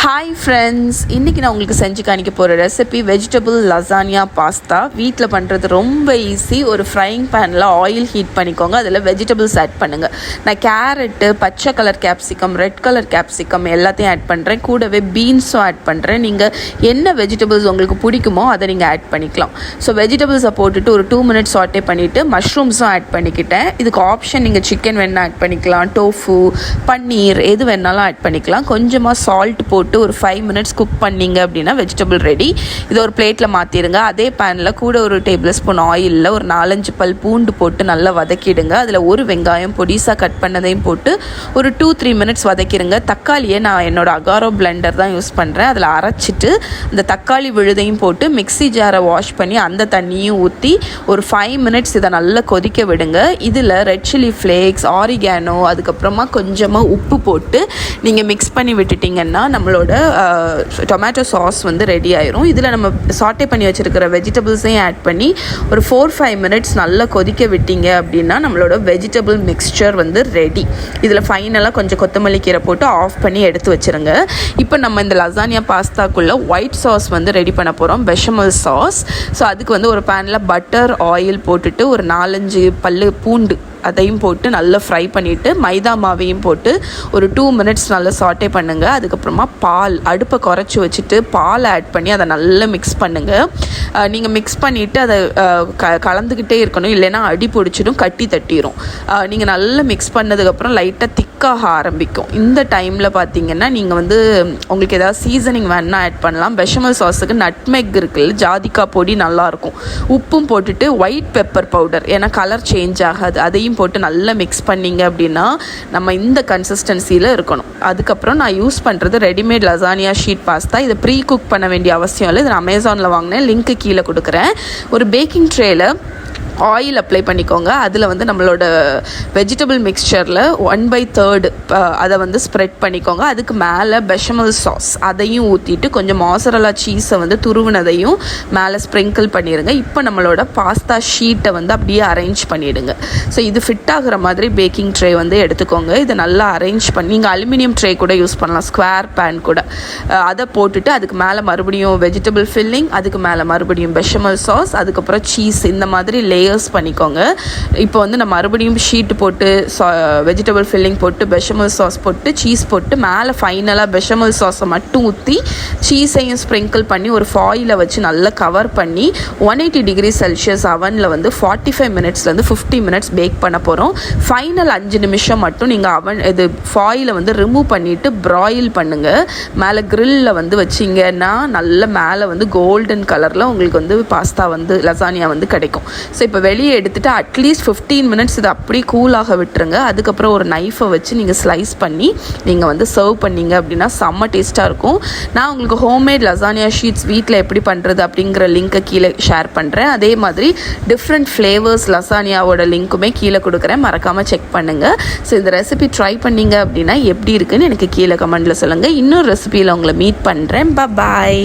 Hi friends, இன்றைக்கி நான் உங்களுக்கு செஞ்சு காணிக்க போகிற ரெசிபி வெஜிடபிள் லசானியா பாஸ்தா. வீட்டில் பண்ணுறது ரொம்ப ஈஸி. ஒரு ஃப்ரைங் பேனில் ஆயில் ஹீட் பண்ணிக்கோங்க, அதில் வெஜிடபிள்ஸ் ஆட் பண்ணுங்கள். நான் கேரட்டு, பச்சை colour capsicum, red colour capsicum எல்லாத்தையும் ஆட் பண்ணுறேன். கூடவே பீன்ஸும் ஆட் பண்ணுறேன். நீங்கள் என்ன வெஜிடபிள்ஸ் உங்களுக்கு பிடிக்குமோ அதை நீங்கள் ஆட் பண்ணிக்கலாம். ஸோ வெஜிடபிள்ஸை போட்டுட்டு ஒரு 2 மினிட்ஸ் சாட்டே பண்ணிவிட்டு மஷ்ரூம்ஸும் ஆட் பண்ணிக்கிட்டேன். இதுக்கு ஆப்ஷன் நீங்கள் சிக்கன் வேணால் ஆட் பண்ணிக்கலாம், டோஃபு, பன்னீர் எது வேணாலும் ஆட் பண்ணிக்கலாம். கொஞ்சமாக சால்ட் போட்டு ஒரு 5 மினிட்ஸ் குக் பண்ணிங்க அப்படின்னா வெஜிடபிள் ரெடி. இதை ஒரு பிளேட்டில் மாற்றிடுங்க. அதே பேனில் கூட ஒரு டேபிள் ஸ்பூன் ஆயிலில் ஒரு 4-5 பல் பூண்டு போட்டு நல்லா வதக்கிடுங்க. அதில் ஒரு வெங்காயம் பொடிசாக கட் பண்ணதையும் போட்டு ஒரு 2-3 மினிட்ஸ் வதக்கிடுங்க. தக்காளியை நான் என்னோட அகாரோ பிளெண்டர் தான் யூஸ் பண்ணுறேன். அதில் அரைச்சிட்டு அந்த தக்காளி விழுதையும் போட்டு மிக்ஸி ஜாரை வாஷ் பண்ணி அந்த தண்ணியும் ஊற்றி ஒரு 5 மினிட்ஸ் இதை நல்லா கொதிக்க விடுங்க. இதில் ரெட் சில்லி ஃப்ளேக்ஸ், ஆரிகானோ, அதுக்கப்புறமா கொஞ்சமாக உப்பு போட்டு நீங்கள் மிக்ஸ் பண்ணி விட்டுட்டிங்கன்னா நம்மளோட டொமேட்டோ சாஸ் வந்து ரெடி ஆயிரும். இதில் நம்ம சாட்டே பண்ணி வச்சுருக்கிற வெஜிடபிள்ஸையும் ஆட் பண்ணி ஒரு 4-5 மினிட்ஸ் நல்லா கொதிக்க விட்டீங்க அப்படின்னா நம்மளோட வெஜிடபிள் மிக்ஸ்சர் வந்து ரெடி. இதில் ஃபைனலாக கொஞ்சம் கொத்தமல்லி கீரை போட்டு ஆஃப் பண்ணி எடுத்து வச்சுருங்க. இப்போ நம்ம இந்த லசானியா பாஸ்தாக்குள்ளே ஒயிட் சாஸ் வந்து ரெடி பண்ண போகிறோம், பெஷமல் சாஸ். ஸோ அதுக்கு வந்து ஒரு பேனில் பட்டர், ஆயில் போட்டுட்டு ஒரு 4-5 பல்லு பூண்டு அதையும் போட்டு நல்லா ஃப்ரை பண்ணிவிட்டு மைதா மாவையும் போட்டு ஒரு 2 மினிட்ஸ் நல்லா சாட்டே பண்ணுங்கள். அதுக்கப்புறமா பால், அடுப்பை குறைச்சி வச்சுட்டு பால் ஆட் பண்ணி அதை நல்லா மிக்ஸ் பண்ணுங்கள். நீங்கள் மிக்ஸ் பண்ணிவிட்டு அதை கலந்துக்கிட்டே இருக்கணும், இல்லைன்னா அடி பிடிச்சிடும், கட்டி தட்டிடும். நீங்கள் நல்லா மிக்ஸ் பண்ணதுக்கப்புறம் லைட்டாக திக்காக ஆரம்பிக்கும். இந்த டைமில் பார்த்தீங்கன்னா நீங்கள் வந்து உங்களுக்கு ஏதாவது சீசனிங் வேணுன்னா ஆட் பண்ணலாம். பெஷமல் சாஸுக்கு நட்மெக் இருக்குல்ல, ஜாதிக்காய் பொடி நல்லாயிருக்கும். உப்பும் போட்டுட்டு ஒயிட் பெப்பர் பவுடர், ஏன்னா கலர் சேஞ்ச் ஆகாது, அதையும் போட்டு நல்லா மிக்ஸ் பண்ணிங்க அப்படின்னா நம்ம இந்த கன்சிஸ்டன்சியில் இருக்கணும். அதுக்கப்புறம் நான் யூஸ் பண்ணுறது ரெடிமேட் லசானியா ஷீட் பாஸ்தா. இதை ப்ரீ குக் பண்ண வேண்டிய அவசியம் இல்லை. இதை நான் அமேசானில் வாங்கினேன், லிங்க்கு கீழே கொடுக்குறேன். ஒரு பேக்கிங் ட்ரேயில் ஆயில் அப்ளை பண்ணிக்கோங்க. அதில் வந்து நம்மளோட வெஜிடபிள் மிக்ஸ்சரில் 1/3 அதை வந்து ஸ்ப்ரெட் பண்ணிக்கோங்க. அதுக்கு மேலே பெஷமல் சாஸ் அதையும் ஊற்றிட்டு கொஞ்சம் மாசரலா சீஸை வந்து துருவினதையும் மேலே ஸ்ப்ரிங்கிள் பண்ணிடுங்க. இப்போ நம்மளோட பாஸ்தா ஷீட்டை வந்து அப்படியே அரேஞ்ச் பண்ணிவிடுங்க. ஸோ இது ஃபிட் ஆகிற மாதிரி பேக்கிங் ட்ரே வந்து எடுத்துக்கோங்க. இதை நல்லா அரேஞ்ச் பண்ணி நீங்கள் அலுமினியம் ட்ரே கூட யூஸ் பண்ணலாம், ஸ்கொயர் பேன் கூட. அதை போட்டுட்டு அதுக்கு மேலே மறுபடியும் வெஜிடபிள் ஃபில்லிங், அதுக்கு மேலே மறுபடியும் பெஷமல் சாஸ், அதுக்கப்புறம் சீஸ், இந்த மாதிரி லேயர்ஸ் பண்ணிக்கோங்க. இப்போ வந்து நான் மறுபடியும் ஷீட் போட்டு வெஜிடபிள் ஃபில்லிங் போட்டு பெஷமல் சாஸ் போட்டு சீஸ் போட்டு மேலே ஃபைனலாக பெஷமல் சாஸை மட்டும் ஊற்றி சீஸையும் ஸ்ப்ரிங்கிள் பண்ணி ஒரு ஃபாயிலை வச்சு நல்லா கவர் பண்ணி 180 டிகிரி செல்சியஸ் அவனில் வந்து 45 மினிட்ஸ்லேருந்து 50 மினிட்ஸ் பேக் பண்ண போகிறோம். ஃபைனல் 5 நிமிஷம் மட்டும் நீங்கள் இது ஃபாயிலை வந்து ரிமூவ் பண்ணிவிட்டு ப்ராயில் பண்ணுங்கள். மேலே க்ரில்லில் வந்து வச்சிங்கன்னா நல்ல மேலே வந்து கோல்டன் கலரில் உங்களுக்கு வந்து பாஸ்தா வந்து லசானியா வந்து கிடைக்கும். ஸோ இப்போ வெளியே எடுத்துகிட்டு அட்லீஸ்ட் 15 மினிட்ஸ் இதை அப்படியே கூலாக விட்டுருங்க. அதுக்கப்புறம் ஒரு நைஃபை வச்சு நீங்கள் ஸ்லைஸ் பண்ணி நீங்கள் வந்து சர்வ் பண்ணிங்க அப்படின்னா செம்ம டேஸ்ட்டாக இருக்கும். நான் உங்களுக்கு ஹோம்மேட் லசானியா ஷீட்ஸ் வீட்டில் எப்படி பண்ணுறது அப்படிங்கிற லிங்க்கை கீழே ஷேர் பண்ணுறேன். அதே மாதிரி டிஃப்ரெண்ட் ஃப்ளேவர்ஸ் லசானியாவோட லிங்க்குமே கீழே கொடுக்குறேன், மறக்காமல் செக் பண்ணுங்கள். ஸோ இந்த ரெசிபி ட்ரை பண்ணிங்க அப்படின்னா எப்படி இருக்குன்னு எனக்கு கீழே கமெண்ட்டில் சொல்லுங்கள். இன்னொரு ரெசிபியில் உங்களை மீட் பண்ணுறேன். பாய்.